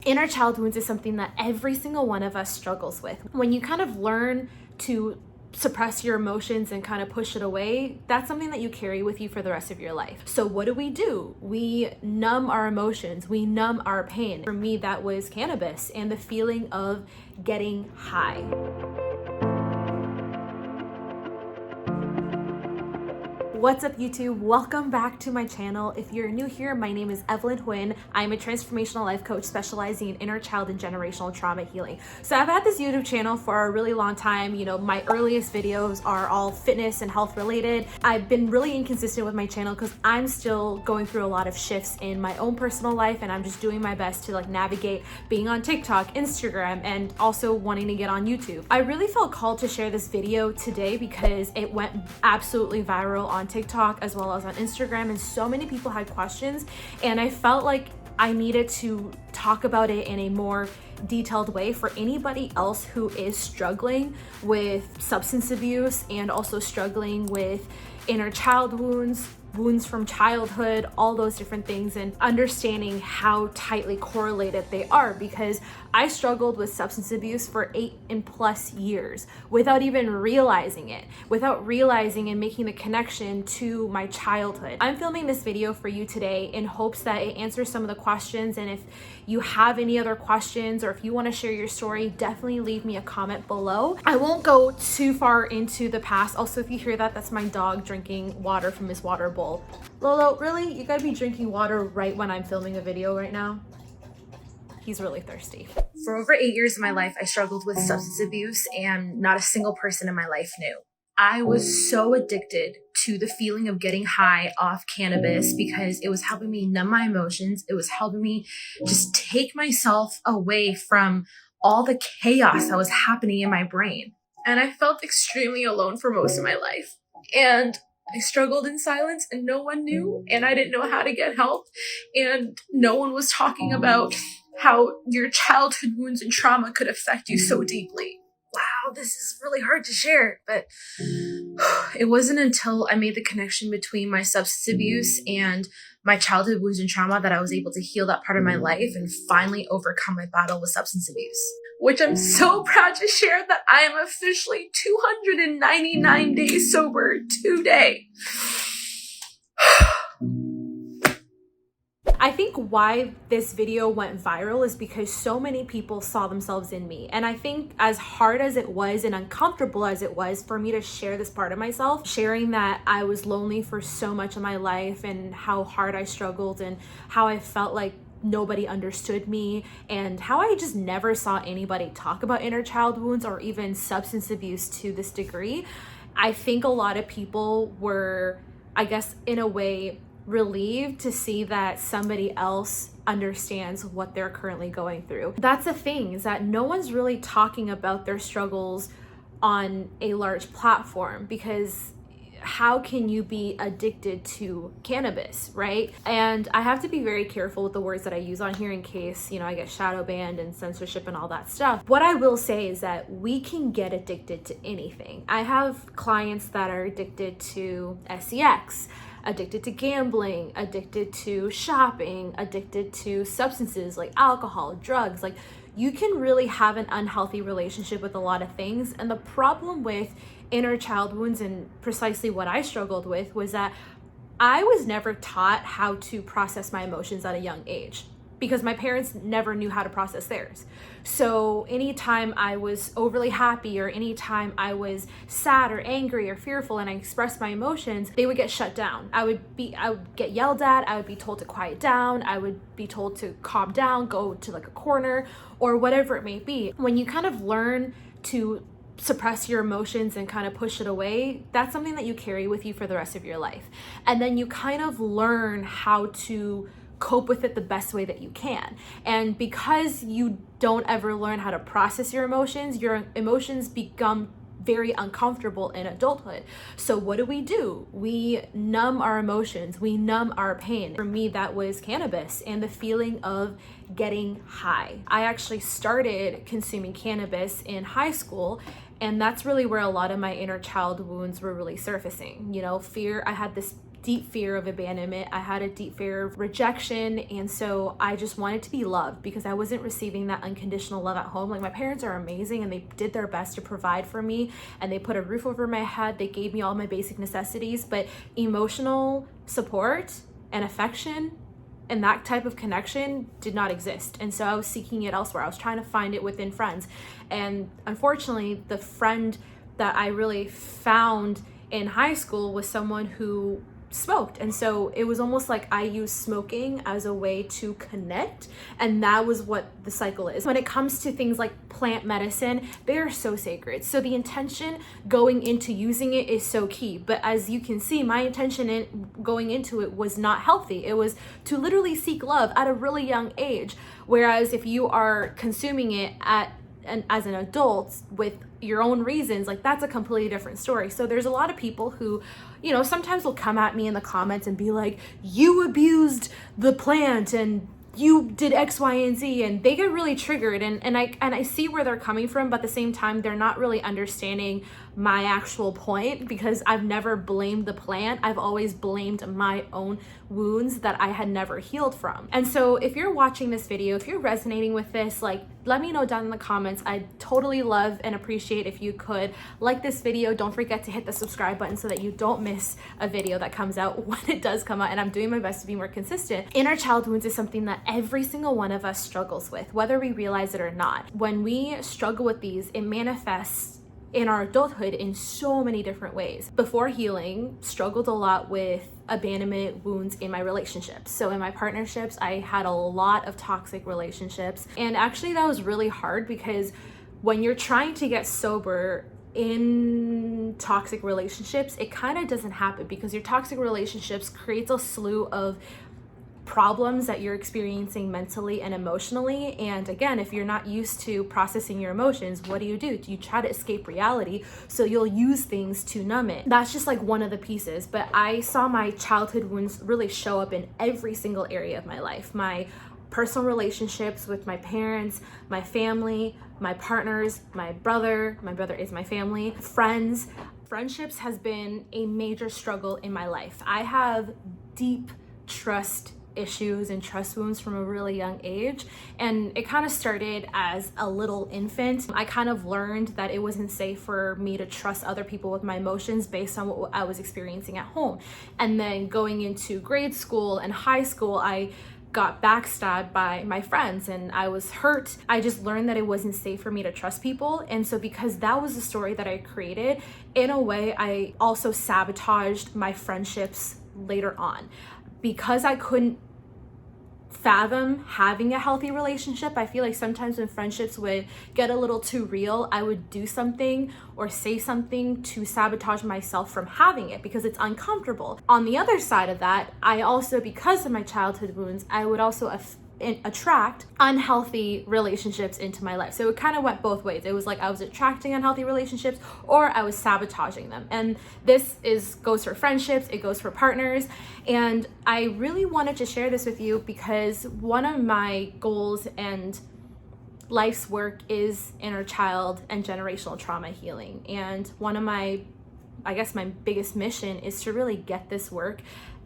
Inner child wounds is something that every single one of us struggles with. When you kind of learn to suppress your emotions and kind of push it away, that's something that you carry with you for the rest of your life. So what do? We numb our emotions, we numb our pain. For me, that was cannabis and the feeling of getting high. What's up YouTube? Welcome back to my channel. If you're new here, my name is Evelyn Huynh. I'm a transformational life coach specializing in inner child and generational trauma healing. So I've had this YouTube channel for a really long time. You know, my earliest videos are all fitness and health related. I've been really inconsistent with my channel because I'm still going through a lot of shifts in my own personal life, and I'm just doing my best to navigate being on TikTok, Instagram, and also wanting to get on YouTube. I really felt called to share this video today because it went absolutely viral on TikTok as well as on Instagram, and so many people had questions, and I felt like I needed to talk about it in a more detailed way for anybody else who is struggling with substance abuse and also struggling with inner child wounds from childhood, all those different things, and understanding how tightly correlated they are, because I struggled with substance abuse for 8+ years without even realizing it, and making the connection to my childhood. I'm filming this video for you today in hopes that it answers some of the questions, and if you have any other questions or if you want to share your story, definitely leave me a comment below. I won't go too far into the past. Also, if you hear that, that's my dog drinking water from his water bowl. Lolo, really? You gotta be drinking water right when I'm filming a video right now? He's really thirsty. For over 8 years of my life, I struggled with substance abuse, and not a single person in my life knew. I was so addicted to the feeling of getting high off cannabis because it was helping me numb my emotions. It was helping me just take myself away from all the chaos that was happening in my brain. And I felt extremely alone for most of my life. And I struggled in silence, and no one knew, and I didn't know how to get help, and no one was talking about how your childhood wounds and trauma could affect you so deeply. Wow, this is really hard to share, but it wasn't until I made the connection between my substance abuse and my childhood wounds and trauma that I was able to heal that part of my life and finally overcome my battle with substance abuse. Which I'm so proud to share that I am officially 299 days sober today. I think why this video went viral is because so many people saw themselves in me. And I think as hard as it was and uncomfortable as it was for me to share this part of myself, sharing that I was lonely for so much of my life and how hard I struggled and how I felt like nobody understood me and how I just never saw anybody talk about inner child wounds or even substance abuse to this degree, I think a lot of people were, I guess, in a way, relieved to see that somebody else understands what they're currently going through. That's the thing, is that no one's really talking about their struggles on a large platform, because how can you be addicted to cannabis, right? And I have to be very careful with the words that I use on here in case, I get shadow banned and censorship and all that stuff. What I will say is that we can get addicted to anything. I have clients that are addicted to sex, addicted to gambling, addicted to shopping, addicted to substances like alcohol, drugs. You can really have an unhealthy relationship with a lot of things. And the problem with inner child wounds, and precisely what I struggled with, was that I was never taught how to process my emotions at a young age because my parents never knew how to process theirs. So anytime I was overly happy or anytime I was sad or angry or fearful and I expressed my emotions, they would get shut down. I would get yelled at, I would be told to quiet down, I would be told to calm down, go to a corner, or whatever it may be. When you kind of learn to suppress your emotions and kind of push it away, that's something that you carry with you for the rest of your life. And then you kind of learn how to cope with it the best way that you can. And because you don't ever learn how to process your emotions become very uncomfortable in adulthood. So what do? We numb our emotions, we numb our pain. For me, that was cannabis and the feeling of getting high. I actually started consuming cannabis in high school, and that's really where a lot of my inner child wounds were really surfacing. Fear. I had this deep fear of abandonment. I had a deep fear of rejection. And so I just wanted to be loved because I wasn't receiving that unconditional love at home. Like, my parents are amazing and they did their best to provide for me, and they put a roof over my head. They gave me all my basic necessities, but emotional support and affection and that type of connection did not exist. And so I was seeking it elsewhere. I was trying to find it within friends. And unfortunately, the friend that I really found in high school was someone who smoked. And so it was almost like I used smoking as a way to connect. And that was what the cycle is. When it comes to things like plant medicine, they are so sacred. So the intention going into using it is so key. But as you can see, my intention in going into it was not healthy. It was to literally seek love at a really young age. Whereas if you are consuming it as an adult with your own reasons, like, that's a completely different story. So there's a lot of people who, you know, sometimes will come at me in the comments and be like, you abused the plant and you did X, Y, and Z, and they get really triggered, and I see where they're coming from, but at the same time, they're not really understanding my actual point, because I've never blamed the plant. I've always blamed my own wounds that I had never healed from. And so if you're watching this video, if you're resonating with this, like, let me know down in the comments. I'd totally love and appreciate if you could like this video. Don't forget to hit the subscribe button so that you don't miss a video that comes out when it does come out, and I'm doing my best to be more consistent. Inner child wounds is something that every single one of us struggles with, whether we realize it or not. When we struggle with these, it manifests in our adulthood in so many different ways. Before healing, struggled a lot with abandonment wounds in my relationships. So in my partnerships, I had a lot of toxic relationships. And actually that was really hard, because when you're trying to get sober in toxic relationships, it kind of doesn't happen, because your toxic relationships creates a slew of problems that you're experiencing mentally and emotionally. And again, if you're not used to processing your emotions, what do? You try to escape reality, so you'll use things to numb it. That's just like one of the pieces. But I saw my childhood wounds really show up in every single area of my life. My personal relationships with my parents, my family, my partners, my brother is my family, friends. Friendships has been a major struggle in my life. I have deep trust issues and trust wounds from a really young age, and it kind of started as a little infant. I kind of learned that it wasn't safe for me to trust other people with my emotions based on what I was experiencing at home. And then going into grade school and high school, I got backstabbed by my friends and I was hurt. I just learned that it wasn't safe for me to trust people. And so because that was the story that I created, in a way, I also sabotaged my friendships later on. Because I couldn't fathom having a healthy relationship, I feel like sometimes when friendships would get a little too real, I would do something or say something to sabotage myself from having it, because it's uncomfortable. On the other side of that, I also, because of my childhood wounds, I would also attract unhealthy relationships into my life. So it kind of went both ways. It was like I was attracting unhealthy relationships, or I was sabotaging them. And this goes for friendships, it goes for partners. And I really wanted to share this with you because one of my goals and life's work is inner child and generational trauma healing. And one of my biggest mission is to really get this work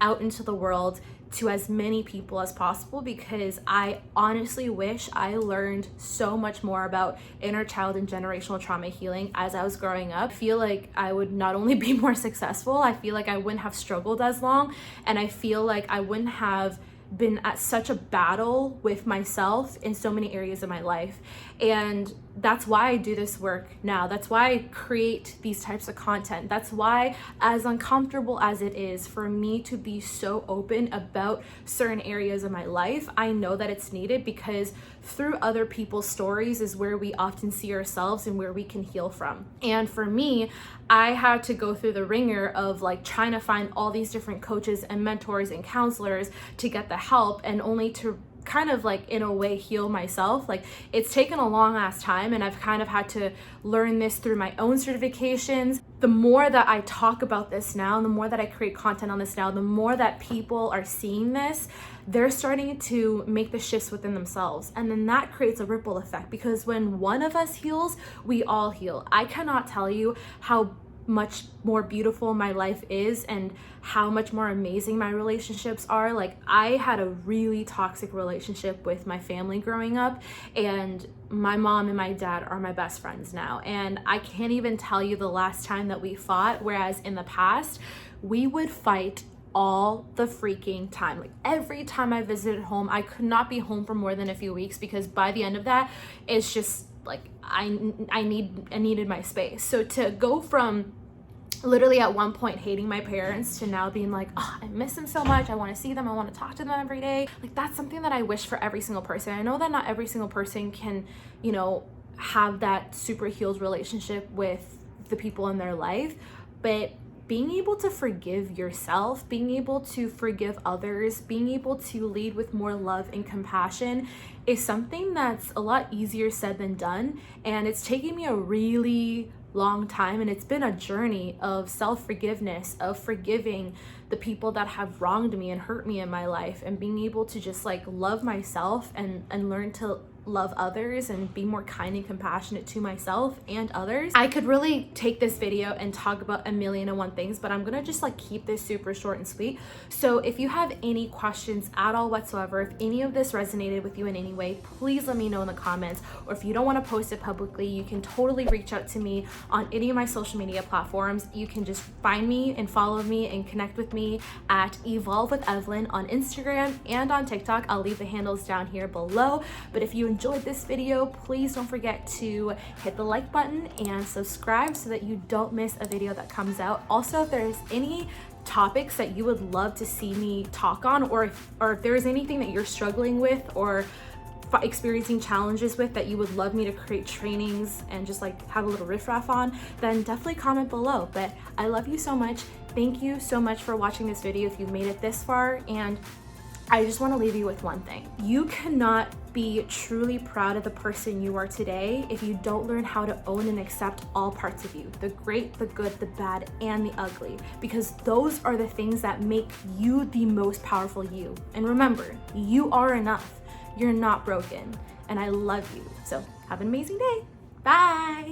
out into the world to as many people as possible, because I honestly wish I learned so much more about inner child and generational trauma healing as I was growing up. I feel like I would not only be more successful, I feel like I wouldn't have struggled as long, and I feel like I wouldn't have been at such a battle with myself in so many areas of my life. And that's why I do this work now. That's why I create these types of content. That's why, as uncomfortable as it is for me to be so open about certain areas of my life, I know that it's needed, because through other people's stories is where we often see ourselves and where we can heal from. And for me, I had to go through the ringer of like trying to find all these different coaches and mentors and counselors to get the help, and only to kind of like in a way heal myself. Like, it's taken a long ass time, and I've kind of had to learn this through my own certifications. The more that I talk about this now, and the more that I create content on this now, the more that people are seeing this, they're starting to make the shifts within themselves. And then that creates a ripple effect, because when one of us heals, we all heal. I cannot tell you how much more beautiful my life is and how much more amazing my relationships are. Like, I had a really toxic relationship with my family growing up, and my mom and my dad are my best friends now. And I can't even tell you the last time that we fought, whereas in the past, we would fight all the freaking time. Like, every time I visited home, I could not be home for more than a few weeks, because by the end of that, it's just like I needed my space. So to go from literally at one point hating my parents to now being like, oh, I miss them so much, I want to see them, I want to talk to them every day, like, that's something that I wish for every single person. I know that not every single person can, you know, have that super healed relationship with the people in their life, but being able to forgive yourself, being able to forgive others, being able to lead with more love and compassion is something that's a lot easier said than done. And it's taken me a really long time, and it's been a journey of self-forgiveness, of forgiving the people that have wronged me and hurt me in my life, and being able to just like love myself and learn to love others and be more kind and compassionate to myself and others. I could really take this video and talk about a million and one things, but I'm gonna just like keep this super short and sweet. So if you have any questions at all whatsoever, if any of this resonated with you in any way, please let me know in the comments. Or if you don't want to post it publicly, you can totally reach out to me on any of my social media platforms. You can just find me and follow me and connect with me at Evolve with Evelyn on Instagram and on TikTok. I'll leave the handles down here below. But if you enjoyed this video, please don't forget to hit the like button and subscribe so that you don't miss a video that comes out. Also, if there's any topics that you would love to see me talk on, or if there's anything that you're struggling with or experiencing challenges with that you would love me to create trainings and just like have a little riffraff on, then definitely comment below. But I love you so much. Thank you so much for watching this video if you've made it this far, and I just want to leave you with one thing. You cannot be truly proud of the person you are today if you don't learn how to own and accept all parts of you, the great, the good, the bad, and the ugly, because those are the things that make you the most powerful you. And remember, you are enough. You're not broken, and I love you. So have an amazing day. Bye.